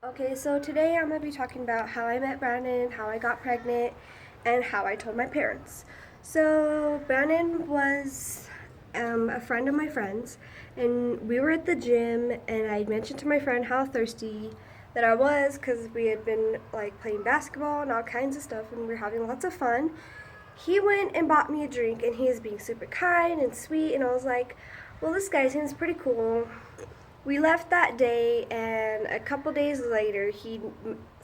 Okay, so today I'm going to be talking about how I met Brandon, how I got pregnant, and how I told my parents. So, Brandon was a friend of my friend's, and we were at the gym, and I mentioned to my friend how thirsty that I was because we had been like playing basketball and all kinds of stuff, and we were having lots of fun. He went and bought me a drink, and he was being super kind and sweet, and I was like, well, this guy seems pretty cool. We left that day, and a couple days later, he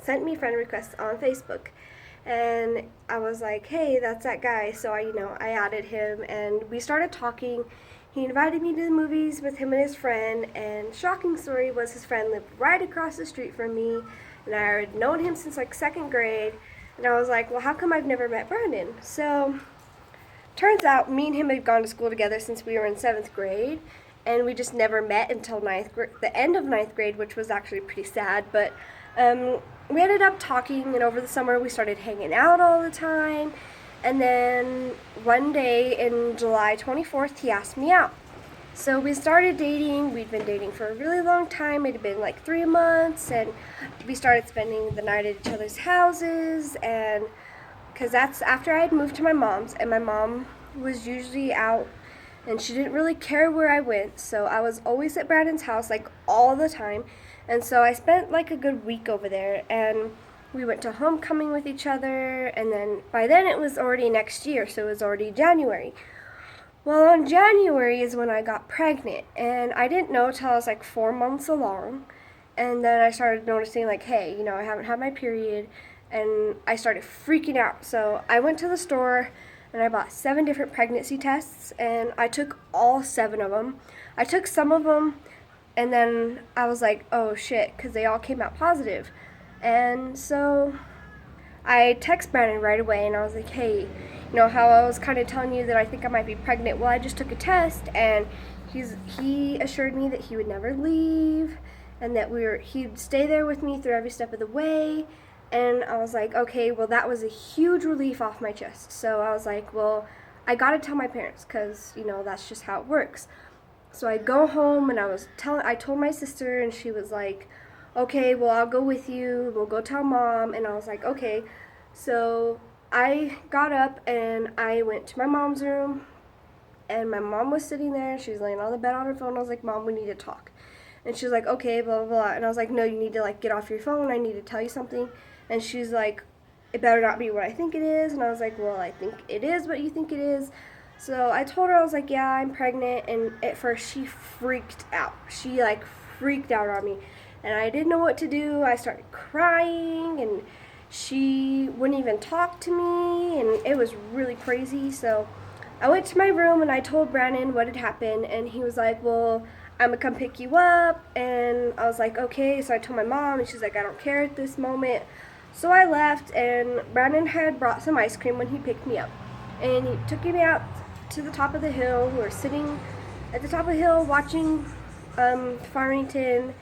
sent me friend requests on Facebook, and I was like, "Hey, that's that guy." So I added him, and we started talking. He invited me to the movies with him and his friend, and shocking story was his friend lived right across the street from me, and I had known him since like second grade. And I was like, "Well, how come I've never met Brandon?" So turns out me and him had gone to school together since we were in seventh grade, and we just never met until the end of ninth grade, which was actually pretty sad. But we ended up talking, and over the summer we started hanging out all the time. And then one day in July 24th, he asked me out. So we started dating. We'd been dating for a really long time. It had been like 3 months, and we started spending the night at each other's houses. And because that's after I had moved to my mom's, and my mom was usually out and she didn't really care where I went, so I was always at Brandon's house like all the time. And so I spent like a good week over there, and we went to homecoming with each other, and then by then it was already next year, so it was already January. Well, on January is when I got pregnant, and I didn't know till I was like 4 months along. And then I started noticing, like, hey, I haven't had my period, and I started freaking out. So I went to the store and I bought 7 different pregnancy tests, and I took all 7 of them. I took some of them, and then I was like, oh shit, because they all came out positive. And so I text Brandon right away, and I was like, hey, how I was kind of telling you that I think I might be pregnant. Well, I just took a test, and he assured me that he would never leave, and that he'd stay there with me through every step of the way. And I was like, okay, well, that was a huge relief off my chest. So I was like, well, I gotta tell my parents, because that's just how it works. So I go home, and I told my sister, and she was like, okay, well, I'll go with you. We'll go tell mom. And I was like, okay. So I got up and I went to my mom's room, and my mom was sitting there. She was laying on the bed on her phone. I was like, Mom, we need to talk. And she was like, okay, blah, blah, blah. And I was like, no, you need to like get off your phone. I need to tell you something. And she's like, it better not be what I think it is. And I was like, well, I think it is what you think it is. So I told her, I was like, yeah, I'm pregnant. And at first she freaked out. She like freaked out on me. And I didn't know what to do. I started crying, and she wouldn't even talk to me. And it was really crazy. So I went to my room and I told Brandon what had happened. And he was like, well, I'm gonna come pick you up. And I was like, okay. So I told my mom, and she's like, I don't care at this moment. So I left, and Brandon had brought some ice cream when he picked me up. And he took me out to the top of the hill. We were sitting at the top of the hill watching Farmington,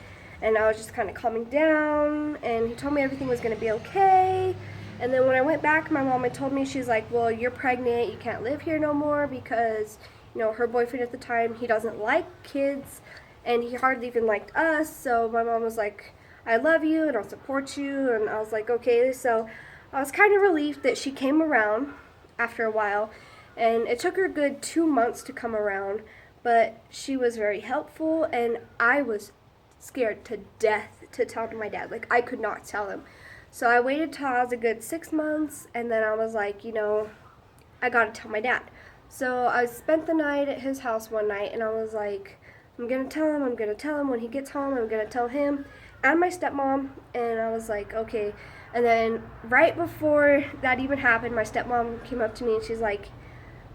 and I was just kind of calming down. And he told me everything was going to be okay. And then when I went back, my mom had told me, she's like, well, you're pregnant. You can't live here no more because, her boyfriend at the time, he doesn't like kids, and he hardly even liked us. So my mom was like, I love you and I'll support you. And I was like, okay. So I was kind of relieved that she came around after a while. And it took her a good 2 months to come around, but she was very helpful. And I was scared to death to tell my dad. Like, I could not tell him. So I waited till I was a good 6 months, and then I was like, I gotta tell my dad. So I spent the night at his house one night, and I was like, I'm gonna tell him, I'm gonna tell him when he gets home, I'm gonna tell him and my stepmom. And I was like, okay. And then right before that even happened, my stepmom came up to me and she's like,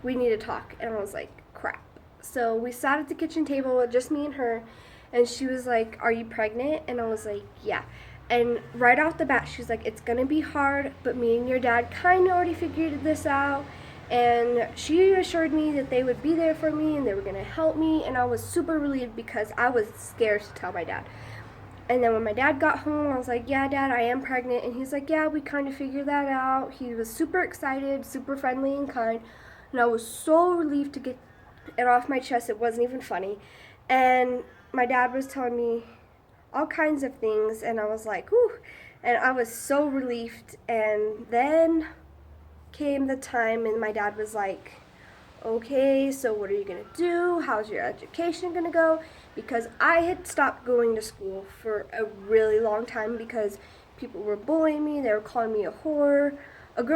we need to talk. And I was like, crap. So we sat at the kitchen table with just me and her, and she was like, are you pregnant? And I was like, yeah. And right off the bat, she's like, it's gonna be hard, but me and your dad kind of already figured this out. And she assured me that they would be there for me and they were gonna help me. And I was super relieved because I was scared to tell my dad. And then when my dad got home, I was like, yeah, Dad, I am pregnant. And he's like, yeah, we kind of figured that out. He was super excited, super friendly and kind. And I was so relieved to get it off my chest. It wasn't even funny. And my dad was telling me, all kinds of things, and I was like, whew, and I was so relieved. And then came the time, and my dad was like, okay, so what are you gonna do? How's your education gonna go? Because I had stopped going to school for a really long time because people were bullying me, they were calling me a whore.